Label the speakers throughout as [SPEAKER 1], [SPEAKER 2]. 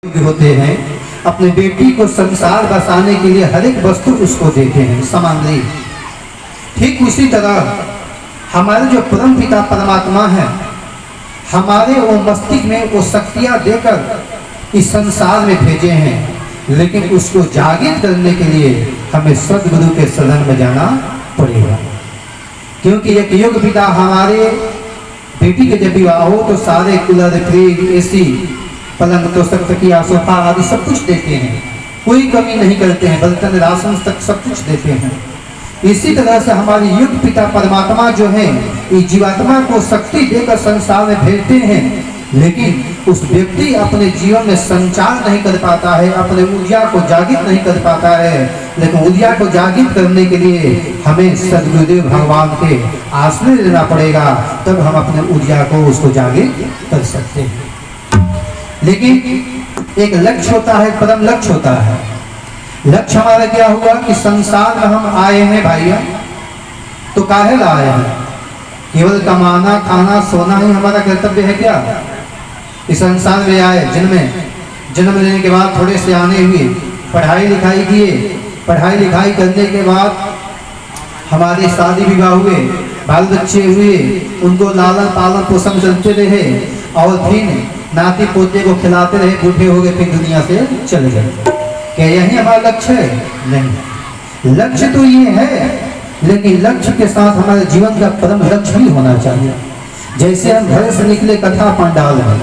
[SPEAKER 1] होते हैं, अपने बेटी को संसार बसाने के लिए हर एक वस्तु उसको देते हैं, सामग्री। ठीक उसी तरह हमारे जो परम पिता परमात्मा है, हमारे वो मस्तिष्क में वो शक्तियाँ देकर इस संसार में भेजे हैं, लेकिन उसको जागृत करने के लिए हमें सदगुरु के शरण में जाना पड़ेगा। क्योंकि एक योग पिता हमारे बेटी के जब विवाह हो तो सारे कूलर, फ्रिज, एसी, पलंग, तोशक, तकिया, सोफा आदि सब कुछ देते हैं, कोई कमी नहीं करते हैं, बर्तन, राशन तक सब कुछ देते हैं। इसी तरह से हमारे युग पिता परमात्मा जो है, इस जीवात्मा को शक्ति देकर संसार में भेजते हैं, लेकिन उस व्यक्ति अपने जीवन में संचार नहीं कर पाता है, अपने ऊर्जा को जागृत नहीं कर पाता है। लेकिन ऊर्जा को जागृत करने के लिए हमें सदगुरुदेव भगवान के आश्रय लेना पड़ेगा, तब हम अपने ऊर्जा को उसको जागृत कर सकते हैं। लेकिन एक लक्ष्य होता है, परम लक्ष्य होता है। लक्ष्य हमारा क्या हुआ कि संसार में हम आए हैं भाइयों, तो काहे ला आए हैं? केवल कमाना, खाना, सोना ही हमारा कर्तव्य है क्या? इस संसार में आए, जन्म लेने के बाद थोड़े से आने हुए, पढ़ाई लिखाई किए, पढ़ाई लिखाई करने के बाद हमारे शादी विवाह हुए, बाल बच्चे हुए, उनको लालन पालन पोषण करते रहे और फिर नाती पोते को खिलाते रहे, बूढ़े हो गए, फिर दुनिया से चले गए। क्या यही हमारा लक्ष्य है? नहीं, लक्ष्य तो ये है, लेकिन लक्ष्य के साथ हमारे जीवन का परम लक्ष्य भी होना चाहिए। जैसे हम घर से निकले कथा पंडाल में,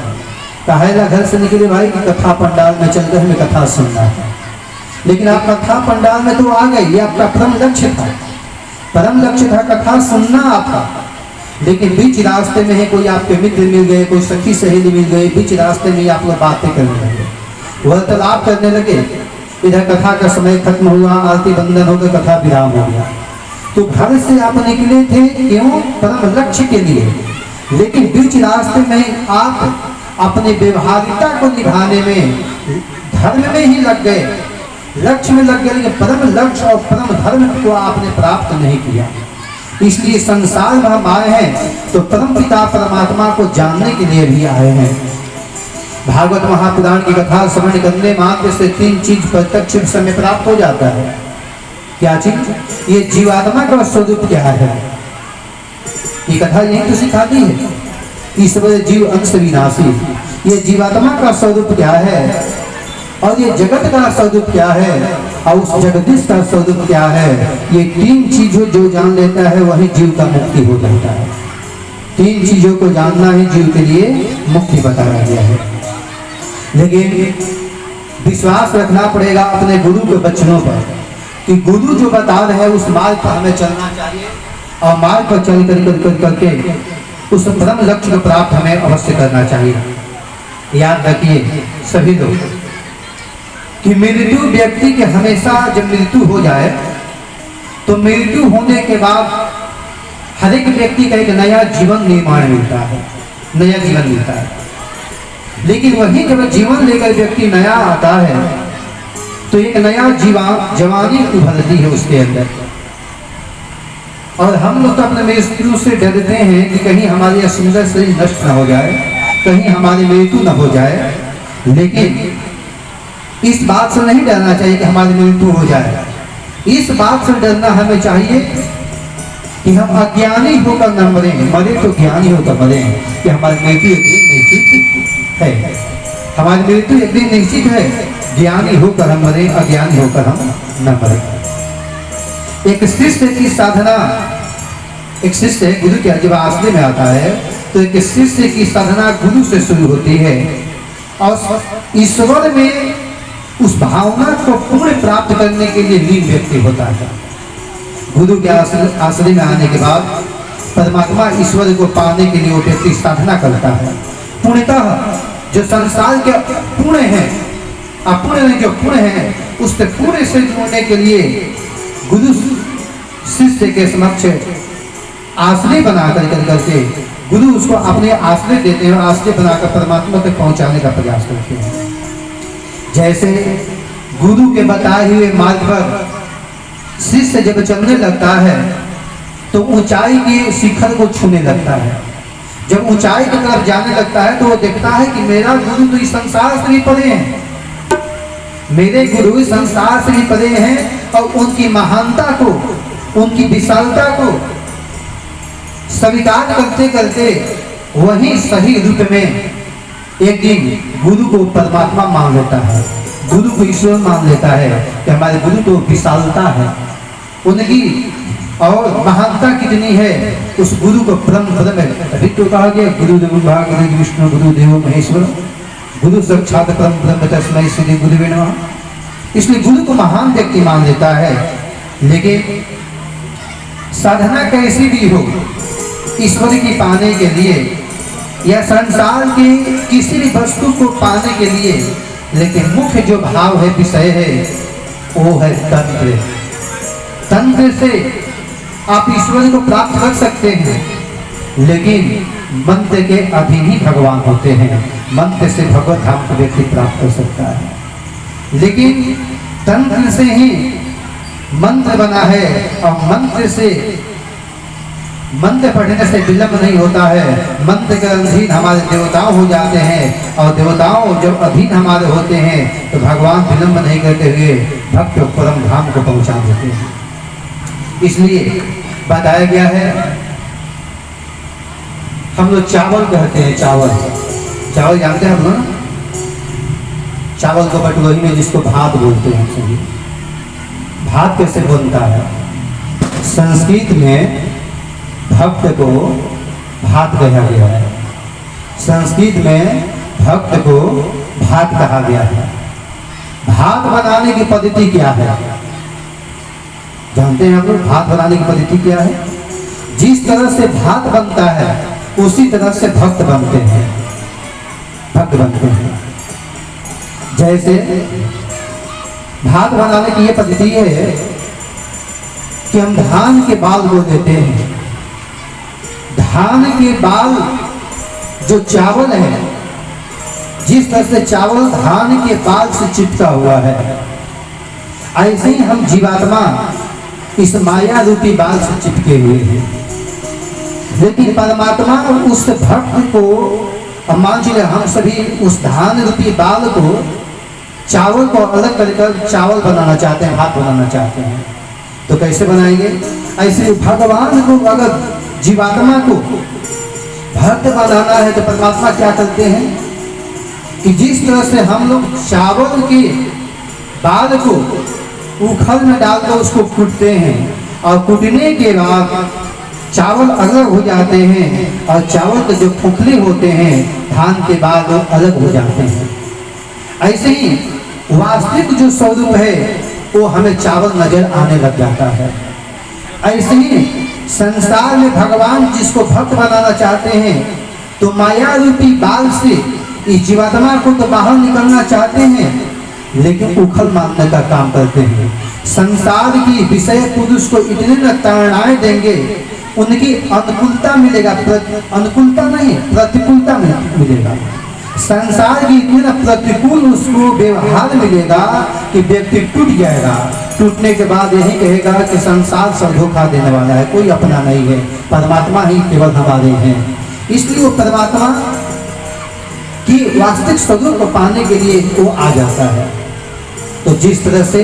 [SPEAKER 1] कहेला घर से निकले भाई कि कथा पंडाल में चलकर हमें कथा सुनना है, लेकिन आप कथा पंडाल में तो आ गए, ये आपका परम लक्ष्य था। परम लक्ष्य था कथा सुनना आपका, लेकिन बीच रास्ते में है कोई आपके मित्र मिल गए, कोई सखी सहेली मिल गई, बीच रास्ते में आप लोग बातें करने लगे, वार्तालाप करने लगे, इधर कथा का समय खत्म हुआ, आरती बंदन होकर कथा विराम हो गया। तो घर से आप निकले थे क्यों? परम लक्ष्य के लिए, लेकिन बीच रास्ते में आप अपने व्यवहारिकता को निभाने में धर्म में ही लग गए, लक्ष्य में लग गए, लेकिन परम लक्ष्य और परम धर्म को आपने प्राप्त नहीं किया। इसलिए संसार में हम आए हैं तो परम पिता परमात्मा को जानने के लिए भी आए हैं। भागवत महापुराण की कथा श्रवण करने मात्र से 3 चीज प्रत्यक्ष समय प्राप्त हो जाता है। क्या चीज? ये जीवात्मा का स्वरूप क्या है, ये कथा यही तो सिखाती है। ईश्वर जीव अंश विनाशी, ये जीवात्मा का स्वरूप क्या है और ये जगत का स्वरूप क्या है और उस जगदीश का स्वरूप क्या है। ये 3 चीजों जो जान लेता है वही जीव का मुक्ति हो जाता है। 3 चीजों को जानना ही जीव के लिए मुक्ति बताया गया है। लेकिन विश्वास रखना पड़ेगा अपने गुरु के वचनों पर कि गुरु जो बता रहे हैं उस मार्ग पर हमें चलना चाहिए और मार्ग पर चल करके उस परम लक्ष्य को प्राप्त हमें अवश्य करना चाहिए। याद रखिए सभी लोग कि मृत्यु व्यक्ति के हमेशा जब मृत्यु हो जाए तो मृत्यु होने के बाद हर एक व्यक्ति का एक नया जीवन निर्माण मिलता है, नया जीवन मिलता है। लेकिन वही जब जीवन लेकर व्यक्ति नया आता है तो एक नया जवानी उभरती है उसके अंदर। और हम लोग तो अपने मृत्यु से डरते हैं कि कहीं हमारी सुंदर शरीर नष्ट न हो जाए, कहीं हमारी मृत्यु न हो जाए। लेकिन इस बात से नहीं डरना चाहिए कि हमारी मृत्यु हो जाए। इस बात से डरना हमें चाहिए कि हम अज्ञानी होकर न मरे, मरे तो ज्ञानी होकर मरे, कि हमारी मृत्यु एक दिन निश्चित है, हमारी मृत्यु एक दिन निश्चित है। ज्ञानी होकर हम मरे, अज्ञानी होकर हम न मरे। एक शिष्य की साधना, एक शिष्य गुरु के जब आश्रय में आता है तो एक शिष्य की साधना गुरु से शुरू होती है और ईश्वर में उस भावना को पूर्ण प्राप्त करने के लिए लीन व्यक्ति होता है। गुरु के आश्रय में आने के बाद परमात्मा ईश्वर को पाने के लिए वो व्यक्ति साधना करता है। पूर्णतः जो संसार के पूर्ण है, अपूर्ण जो पूर्ण है, उससे पूर्ण से जुड़ने के लिए गुरु शिष्य के समक्ष आश्रय बना करके गुरु उसको अपने आश्रय देते हैं और आश्रय बनाकर परमात्मा तक पहुंचाने का प्रयास करते हैं। जैसे गुरु के बताए हुए मार्ग पर शिष्य जब चलने लगता है तो ऊंचाई के शिखर को छूने लगता है। जब ऊंचाई की तरफ जाने लगता है तो वो देखता है कि मेरा गुरु तो इस संसार से भी परे है, मेरे गुरु संसार से भी परे हैं और उनकी महानता को, उनकी विशालता को स्वीकार करते करते वही सही रूप में एक दिन गुरु को परमात्मा मान लेता है, गुरु को ईश्वर मान लेता है कि हमारे गुरु को विशालता है, उनकी और महानता कितनी है, उस गुरु को परम पद में अभी तो कहा गया गुरुदेव गुरु विष्णु गुरुदेव महेश्वर गुरु साक्षात परम ब्रह्म तस्मै श्री गुरुवे नमः। इसलिए गुरु को महान व्यक्ति मान लेता है। लेकिन साधना कैसी भी हो ईश्वर की पाने के लिए या संसार की किसी भी वस्तु को पाने के लिए, लेकिन मुख्य जो भाव है, विषय है, वो है तंत्र। तंत्र से आप ईश्वर को प्राप्त कर सकते हैं, लेकिन मंत्र के अधीन ही भगवान होते हैं। मंत्र से भगवत धाम को व्यक्ति प्राप्त कर सकता है, लेकिन तंत्र से ही मंत्र बना है और मंत्र से मंत्र पढ़ने से विलंब नहीं होता है। मंत्र के अधीन हमारे देवताओं हो जाते हैं और देवताओं जब अधीन हमारे होते हैं तो भगवान विलंब नहीं करते हुए भक्त परम धाम को पहुंचा देते हैं। इसलिए बताया गया है, हम लोग चावल कहते हैं, चावल चावल जानते हैं हम लोग, चावल को बटुही में जिसको भात बोलते हैं सभी। भात कैसे बनता है? संस्कृत में भक्त को भात कहा गया है, संस्कृत में भक्त को भात कहा गया है। भात बनाने की पद्धति क्या है जानते हैं हम लोग? भात बनाने की पद्धति क्या है? जिस तरह से भात बनता है उसी तरह से भक्त बनते हैं, भक्त बनते हैं। जैसे भात बनाने की ये पद्धति है कि हम धान के बाल को लेते हैं, धान के बाल जो चावल है, जिस तरह से चावल धान के बाल से चिपका हुआ है, ऐसे ही हम जीवात्मा इस माया रूपी बाल से चिपके हुए हैं। लेकिन परमात्मा उस भक्त को, अब मान लीजिए हम सभी उस धान रूपी बाल को, चावल को अलग कर चावल बनाना चाहते हैं, भात बनाना चाहते हैं, तो कैसे बनाएंगे? ऐसे भगवान को, अगर जीवात्मा को भक्त बनाना है तो परमात्मा क्या करते हैं कि जिस तरह से हम लोग चावल के बाल को उखल में डालकर उसको कूटते हैं और कूटने के बाद चावल अलग हो जाते हैं और चावल के जो खोखले होते हैं धान के बाद वो अलग हो जाते हैं, ऐसे ही वास्तविक जो स्वरूप है वो हमें चावल नजर आने लग जाता है। ऐसे ही संसार में भगवान जिसको भक्त बनाना चाहते हैं तो माया रूपी बाल से इस जीवात्मा को तो बाहर निकलना चाहते हैं, लेकिन उखल मारने का काम करते हैं। संसार की विषय पुरुष को इतने न ताड़नाएं देंगे, उनकी अनुकूलता मिलेगा, अनुकूलता नहीं प्रतिकूलता मिलेगा। संसार की इतने प्रतिकूल उसको व्यवहार मिलेगा कि व्यक्ति टूट जाएगा। टूटने के बाद यही कहेगा कि संसार सब धोखा देने वाला है, कोई अपना नहीं है, परमात्मा ही केवल हमारे हैं। इसलिए वो परमात्मा की वास्तविक स्वरूप को पाने के लिए वो आ जाता है। तो जिस तरह से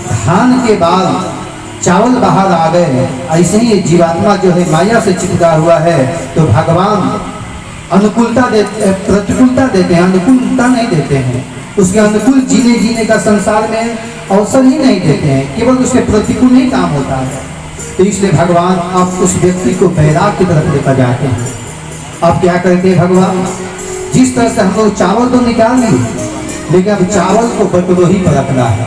[SPEAKER 1] धान के बाद चावल बाहर आ गए, ऐसे ही जीवात्मा जो है माया से चिपका हुआ है, तो भगवान अनुकूलता देते, प्रतिकूलता देते हैं, अनुकूलता नहीं देते हैं। उसके अनुकूल जीने का संसार में अवसर ही नहीं देते हैं, केवल उसके प्रतिकूल ही काम होता है। तो इसलिए भगवान अब उस व्यक्ति को बैराग की तरफ लेकर जाते हैं। अब क्या करते हैं भगवान? जिस तरह से हम लोग चावल तो निकाल लें, लेकिन अब चावल को बटुही पर रखना है,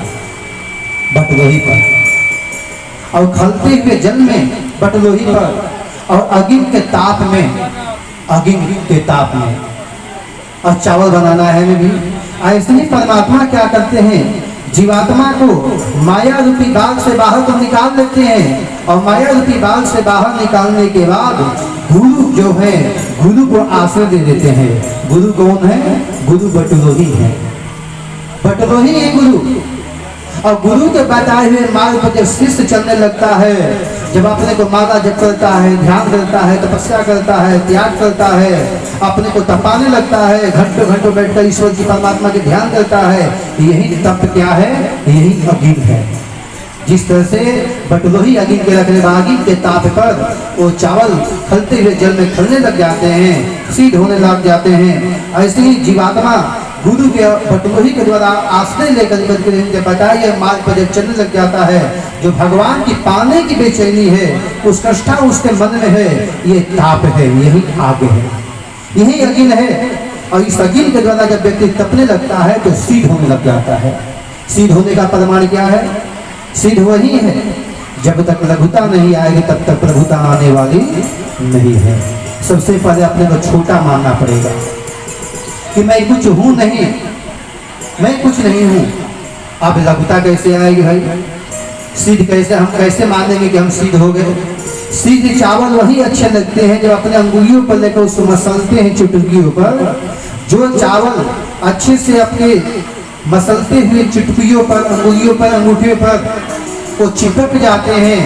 [SPEAKER 1] बटुही पर, और खलते हुए जल में बटुही पर, और अग्नि के ताप में, अग्नि के ताप में, और चावल बनाना है हमें भी। ऐसे ही परमात्मा क्या करते हैं? जीवात्मा को माया रूपी बाल से बाहर तो निकाल लेते हैं, और माया रूपी बाल से बाहर निकालने के बाद गुरु जो है, गुरु को आश्रय दे देते हैं। गुरु कौन है? गुरु बटुही है, बटुही है गुरु। और गुरु के बताए हुए मार्ग पर जब शिष्य चलने लगता है जब अपने को माला जप करता है, ध्यान करता है, तपस्या करता है, त्याग करता है, अपने को तपाने लगता है, घंटों घंटों बैठकर ईश्वर की परमात्मा के ध्यान करता है, यही तप क्या है? यही अग्नि है। जिस तरह से बटलोही अग्नि के रखने वाली के ताप पर वो चावल खलते हुए जल में खलने लग जाते हैं, सीध होने लग जाते हैं, ऐसे ही जीवात्मा गुरु के बटलोही के द्वारा आश्रय लेकर करके बताइए मार्ग पर जब चलने लग जाता है, जो भगवान की पाने की बेचैनी है, उस कष्टा उसके मन में है, ये ताप है, यही आग है, यही अग्नि है। और इस अग्नि के द्वारा जब व्यक्ति तपने लगता है तो सीध होने लग जाता है। सीध होने का प्रमाण क्या है? सिद्ध वही है, जब तक लघुता नहीं आएगी तब तक प्रभुता आने वाली नहीं है। सबसे पहले अपने को छोटा मानना पड़ेगा कि मैं कुछ हूं नहीं, मैं कुछ नहीं हूं। अब लघुता कैसे आएगी भाई? सिद्ध कैसे, हम कैसे मानेंगे कि हम सिद्ध हो गए? सिद्ध चावल वही अच्छे लगते हैं जब अपने अंगुलियों पर लेकर उसको मसलते हैं चुटकियों पर। जो चावल अच्छे से अपने मसलते हुए चुटकियों पर, अंगुलियों पर, अंगूठियों पर वो चिपक जाते हैं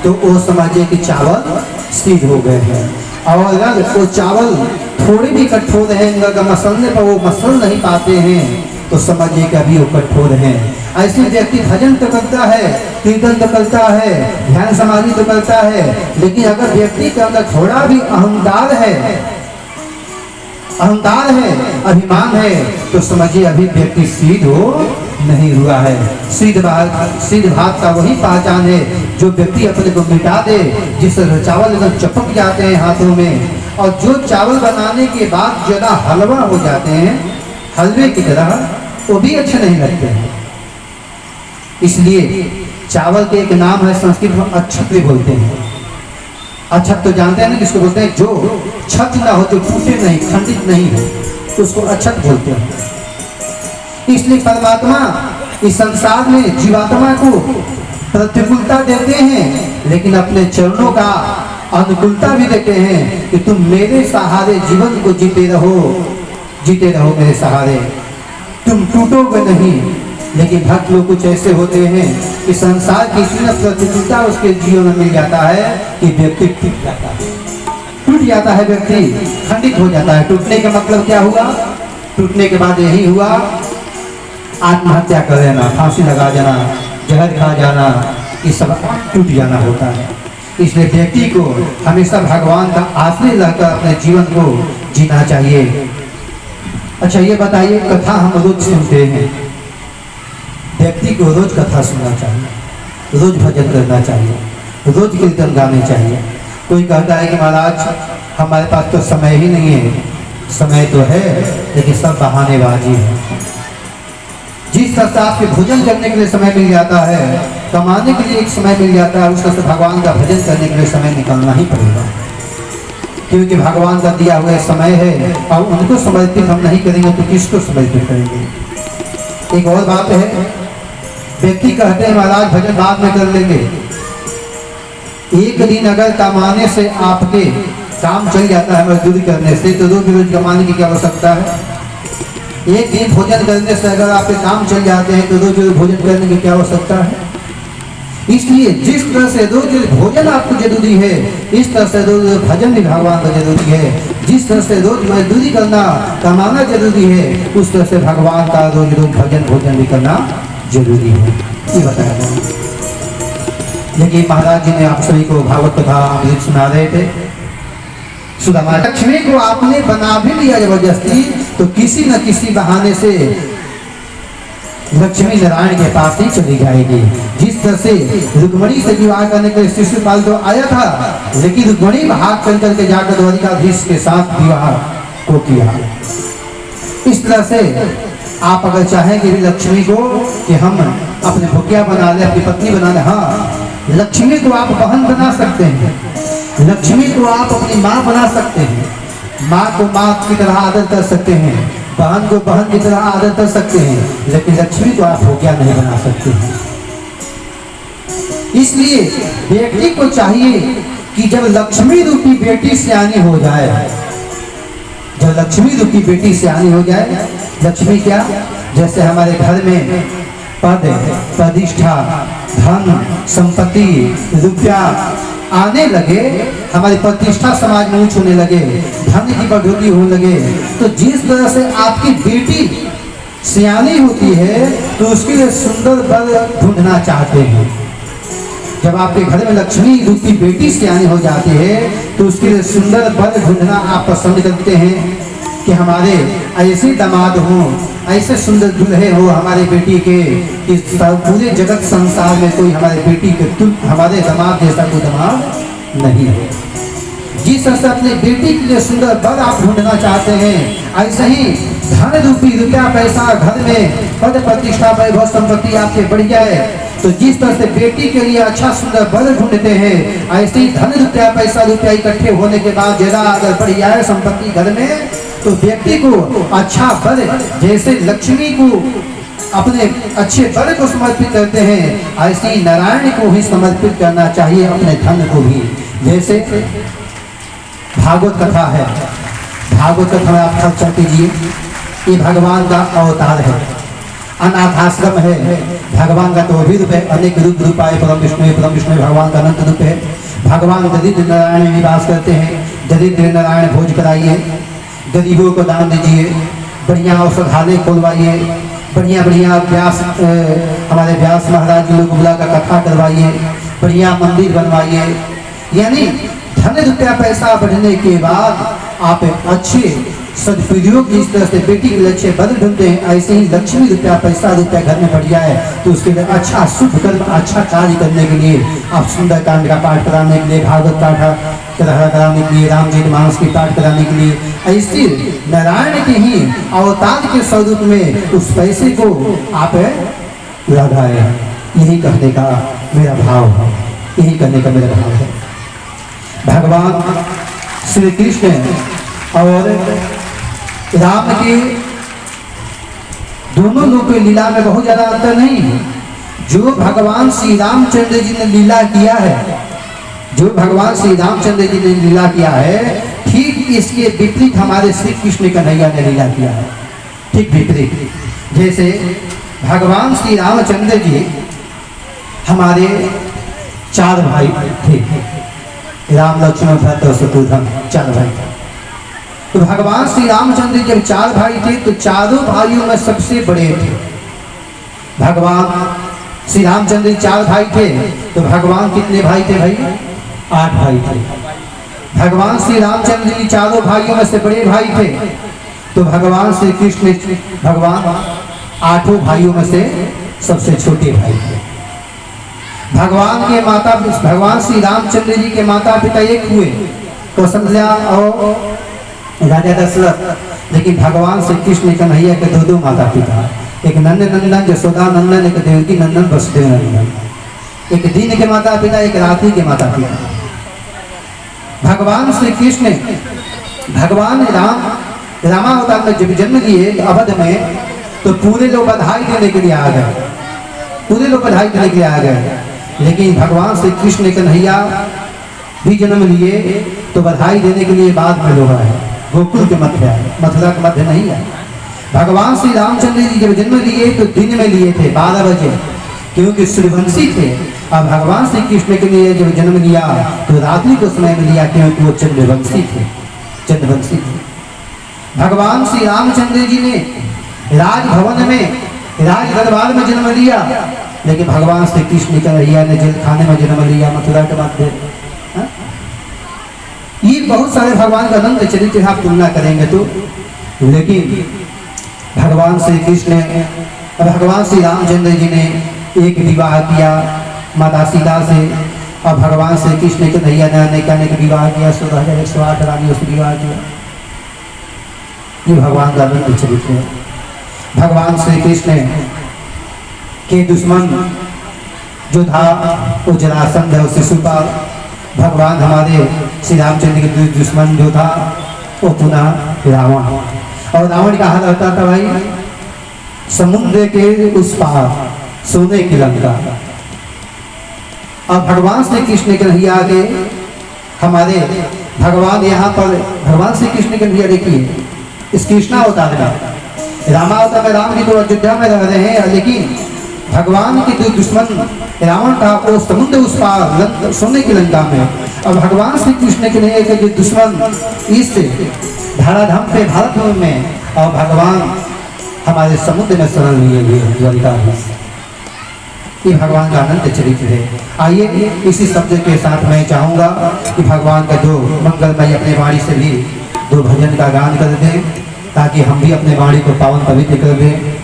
[SPEAKER 1] तो वो समझिए कि चावल सिद्ध हो गए हैं। और अगर वो चावल थोड़े भी कठोर हैं, अगर मसलने पर वो मसल नहीं पाते हैं तो समझिए कि अभी वो कठोर हैं। ऐसे व्यक्ति भजन तो करता है, कीर्तन तो करता है, ध्यान समाधि तो करता है, लेकिन अगर व्यक्ति के अंदर थोड़ा भी अहंकार है, अभिमान है, तो समझिए अभी व्यक्ति सिद्ध हो नहीं हुआ है। सिद्ध भाव का वही पहचान है जो व्यक्ति अपने को मिटा दे, जिस चावल एकदम चपक जाते हैं हाथों में, और जो चावल बनाने के बाद ज्यादा हलवा हो जाते हैं, हलवे की तरह, वो भी अच्छे नहीं लगते हैं। इसलिए चावल के एक नाम है, संस्कृत में अक्षत बोलते हैं। अक्षत तो जानते हैं ना किसको बोलते हैं? जो छत ना हो, जो टूटे नहीं, खंडित नहीं हो, तो उसको अक्षत बोलते हैं। इसलिए परमात्मा इस संसार में जीवात्मा को प्रतिकूलता देते हैं, लेकिन अपने चरणों का अनुकूलता भी देते हैं कि तुम मेरे सहारे जीवन को जीते रहो मेरे सहारे, तुम टूटोगे नहीं। लेकिन भक्त लोग कुछ ऐसे होते हैं कि संसार की इतनी प्रतिकूलता उसके जीवन में मिल जाता है कि व्यक्ति टूट जाता है, व्यक्ति खंडित हो जाता है। टूटने का मतलब क्या हुआ? टूटने के बाद यही हुआ, आत्महत्या कर लेना, फांसी लगा जाना, जहर खा जाना, ये सब टूट जाना होता है। इसलिए व्यक्ति को हमेशा भगवान का आश्रय लेकर अपने जीवन को जीना चाहिए। अच्छा ये बताइए, कथा हम रोज सुनते हैं, व्यक्ति को रोज कथा सुनना चाहिए, रोज भजन करना चाहिए, रोज कीर्तन गाने चाहिए। कोई कहता है कि महाराज हमारे पास तो समय ही नहीं है। समय तो है, लेकिन सब बहानेबाजी है। जिस तरह से आपके भोजन करने के लिए समय मिल जाता है, कमाने के लिए एक समय मिल जाता है, उस तरह से भगवान का भजन करने के लिए समय निकालना ही पड़ेगा, क्योंकि भगवान का दिया हुआ समय है और उनको समर्पित हम नहीं करेंगे तो किसको समर्पित करेंगे? एक और बात है, व्यक्ति कहते हैं महाराज भजन बाद में कर लेंगे। एक दिन अगर कमाने से आपके काम चल जाता है, मजदूरी करने से, तो रोज कमाने की क्या आवश्यकता है? एक दिन भोजन करने से अगर आपके काम चल जाते हैं तो रोज भोजन करने की क्या आवश्यकता है? इसलिए जिस तरह से रोज भोजन आपको जरूरी है, इस तरह से रोज भजन भी भगवान का जरूरी है। जिस तरह से रोज मजदूरी करना, कमाना जरूरी है, उस तरह से भगवान का रोज भजन भोजन भी करना जरूरी है। ये बताया जाए। लेकिन महाराज जी ने आप सभी को भागवत कथा अमृत सुना रहे थे। सुदामा लक्ष्मी को आपने बना भी लिया जबरदस्ती, तो किसी न किसी बहाने से लक्ष्मी नारायण के पास ही चली जाएगी। जिस तरह से रुक्मणी से विवाह करने के लिए शिशुपाल तो आया था, लेकिन रुक्मणी भाग करके जाकर द्वारिकाधीश के साथ विवाह को किया। इस तरह से आप अगर चाहें कि लक्ष्मी को कि हम अपने भुकिया बना ले, अपनी पत्नी बना ले, हाँ, लक्ष्मी को आप बहन बना सकते हैं, लक्ष्मी को आप अपनी माँ बना सकते हैं, माँ को माँ की तरह आदर कर सकते हैं, बहन को बहन की तरह आदर कर सकते हैं, लेकिन लक्ष्मी को आप भुकिया नहीं बना सकते हैं। इसलिए व्यक्ति को चाहिए कि जब लक्ष्मी रूपी बेटी सियानी हो जाए, जब लक्ष्मी रूपी बेटी सियानी हो जाए, लक्ष्मी क्या, जैसे हमारे घर में पद, प्रतिष्ठा, धन, संपत्ति, रुपया आने लगे, हमारी प्रतिष्ठा समाज में ऊंच होने लगे, धन की बढ़ोतरी होने लगे, तो जिस तरह से आपकी बेटी सियानी होती है तो उसके लिए सुंदर वर ढूंढना चाहते हैं। जब आपके घर में लक्ष्मी रूपी बेटी सियानी हो जाती है तो उसके लिए सुंदर वर ढूंढना आप पसंद करते हैं कि हमारे ऐसे दामाद हों, ऐसे सुंदर दुल्हे हो हमारे बेटी के, इस पूरे जगत संसार में कोई हमारे बेटी के हमारे दामाद जैसा कोई दामाद नहीं है। जिस तरह से अपनी बेटी के लिए सुंदर वर आप ढूंढना चाहते हैं, ऐसे ही धन रूपी रुपया पैसा घर में पद प्रतिष्ठा वैभव संपत्ति आपके बढ़ जाए, तो जिस तरह से बेटी के लिए अच्छा सुंदर वर ढूंढते हैं, ऐसे ही धन रुपया पैसा रुपया इकट्ठे होने के बाद ज्यादा अगर बढ़ जाए संपत्ति घर में, तो व्यक्ति को अच्छा वर, जैसे लक्ष्मी को अपने अच्छे वर को समर्पित करते हैं, ऐसे ही नारायण को ही समर्पित करना चाहिए, अपने धन को भी। जैसे भागवत कथा है, भागवत कथा में आप खर्चा कीजिए, ये भगवान का अवतार है, अनाथाश्रम है, भगवान का तो भी रूप है, अनेक रूप आए, परम विष्णु भगवान का अनंत रूप है। भगवान दरिद्र नारायण में निवास करते हैं, दरिद्र नारायण भोज कराइए, गरीबों को दान दीजिए, बढ़िया औषधालय खोलवाइए, बढ़िया बढ़िया व्यास हमारे व्यास महाराज जी लोग बुला कर कथा करवाइए, बढ़िया मंदिर बनवाइए। यानी धन रुपया पैसा बढ़ने के बाद आप अच्छे सदुपयोग जिस तरह से बेटी के लिए अच्छे बदल ढूंढते हैं, ऐसे ही लक्ष्मी रुपया पैसा रुपया घर में बढ़ जाए तो उसके लिए अच्छा शुभ कर्म अच्छा कार्य करने के लिए आप सुंदर कांड का पाठ कराने के लिए, भागवत पाठ कराने के लिए, रामचरित मानस की पाठ कराने के लिए, ऐसे नारायण के ही अवतार के स्वरूप में उस पैसे को आप लगाए। यही कहने का मेरा भाव है, यही कहने का मेरा भाव है। भगवान श्री कृष्ण और राम के दोनों लोग की लीला में बहुत ज्यादा अंतर नहीं है। जो भगवान श्री रामचंद्र जी ने लीला किया है, जो भगवान श्री रामचंद्र जी ने लीला किया है, ठीक इसके विपरीत हमारे श्री कृष्ण कन्हैया ने लीला किया है, ठीक विपरीत। जैसे भगवान श्री रामचंद्र जी हमारे 4 भाई थे, राम लक्ष्मण भरत और शत्रुघ्न 4 भाई। तो भगवान श्री रामचंद्र जब 4 भाई थे तो चारों भाइयों में सबसे बड़े थे भगवान श्री रामचंद्र। 4 भाई थे तो भगवान कितने भाई थे भाई? 8 भाई थे। भगवान श्री रामचंद्र जी चारों भाइयों में से बड़े भाई थे तो भगवान श्री कृष्ण भगवान 8 भाइयों में से सबसे छोटे भाई थे। भगवान श्री रामचंद्र जी के माता पिता एक हुए, कौशल्या और राजा दशरथ, लेकिन भगवान श्री कृष्ण कन्हैया के 2 माता पिता, एक नंद नंदन जसोदा नंदन, एक देवकी नंदन वसुदेव नंदन, एक दिन के माता पिता, एक रात्रि के माता पिता। भगवान श्री कृष्ण भगवान रामावतार में जब जन्म लिए अवध में तो पूरे लोग बधाई देने के लिए आ गए, पूरे लोग बधाई देने के लिए आ गए। लेकिन भगवान श्री कृष्ण कन्हैया भी जन्म लिए तो बधाई देने के लिए बाद में लोग आए, गोकुल के मध्य आए, मथुरा के मध्य नहीं आए। भगवान श्री रामचंद्र जी जब जन्म लिए तो दिन में लिए थे 12 बजे, क्योंकि सूर्यवंशी थे। और भगवान श्री कृष्ण के लिए जब जन्म लिया तो रात्रि को समय में लिया, क्योंकि वो चंद्रवंशी थे, चंद्रवंशी थे। भगवान श्री रामचंद्र जी ने राजभवन में राज दरबार में जन्म लिया, लेकिन भगवान श्री कृष्ण कन्हैया ने जेल खाने में जन्म लिया, मथुरा के मध्य। ये बहुत सारे भगवान का अनंत चरित्र आप तुलना करेंगे तो, लेकिन भगवान श्री कृष्ण भगवान श्री रामचंद्र जी ने एक विवाह किया माता सीता से, और भगवान श्री कृष्ण कन्हैया ने अनेक विवाह किया, 16,108 रानियों से विवाह किया। ये भगवान का अनंत चरित्र है। भगवान श्री कृष्ण के दुश्मन जो था वो जरासंध और शिशुपाल, भगवान हमारे श्री रामचंद्र के दुश्मन जो था वो पुनः रावण, और रावण का हाल होता था भाई समुद्र के उस पार सोने की लंका। अब भगवान श्री कृष्ण कन्हैया के हमारे भगवान यहाँ पर भगवान श्री कृष्ण कन्हैया देखिए, इस कृष्णा अवतार का रामावतार में राम जी तो अयोध्या में रह रहे हैं, लेकिन भगवान के जो दुश्मन रावण था वो समुद्र उस पार सोने की लंका में, और भगवान श्री कृष्ण के लिए जो दुश्मन इस धराधाम पे भारत में, और भगवान हमारे समुद्र में शरण लिए हुए द्वारिका है। ये भगवान का अनंत चरित्र है। आइए इसी शब्द के साथ मैं चाहूँगा कि भगवान का जो मंगलमय अपने वाणी से भी दो भजन का गान कर दें, ताकि हम भी अपने वाणी को पावन पवित्र कर दें।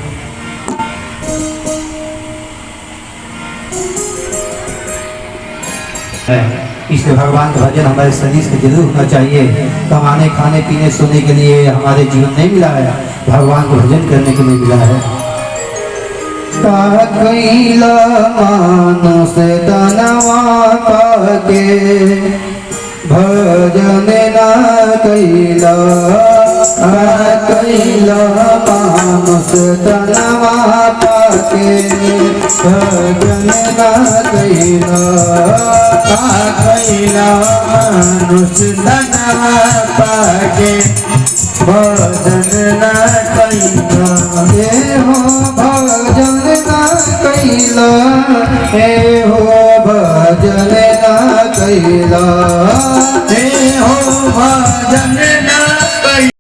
[SPEAKER 1] इसलिए भगवान का भजन हमारे शरीर से जरूर होना चाहिए। कमाने खाने पीने सोने के लिए हमारे जीवन नहीं मिला है, भगवान को भजन करने के लिए मिला है। कैला मानस तनवा के भजन न कैला, कैला मानस तनवा के भजन न कैला, कैला मानुष तनवा के भजन न कैला, हे हो भजन न कैला, हे हो भजन न कैला, हे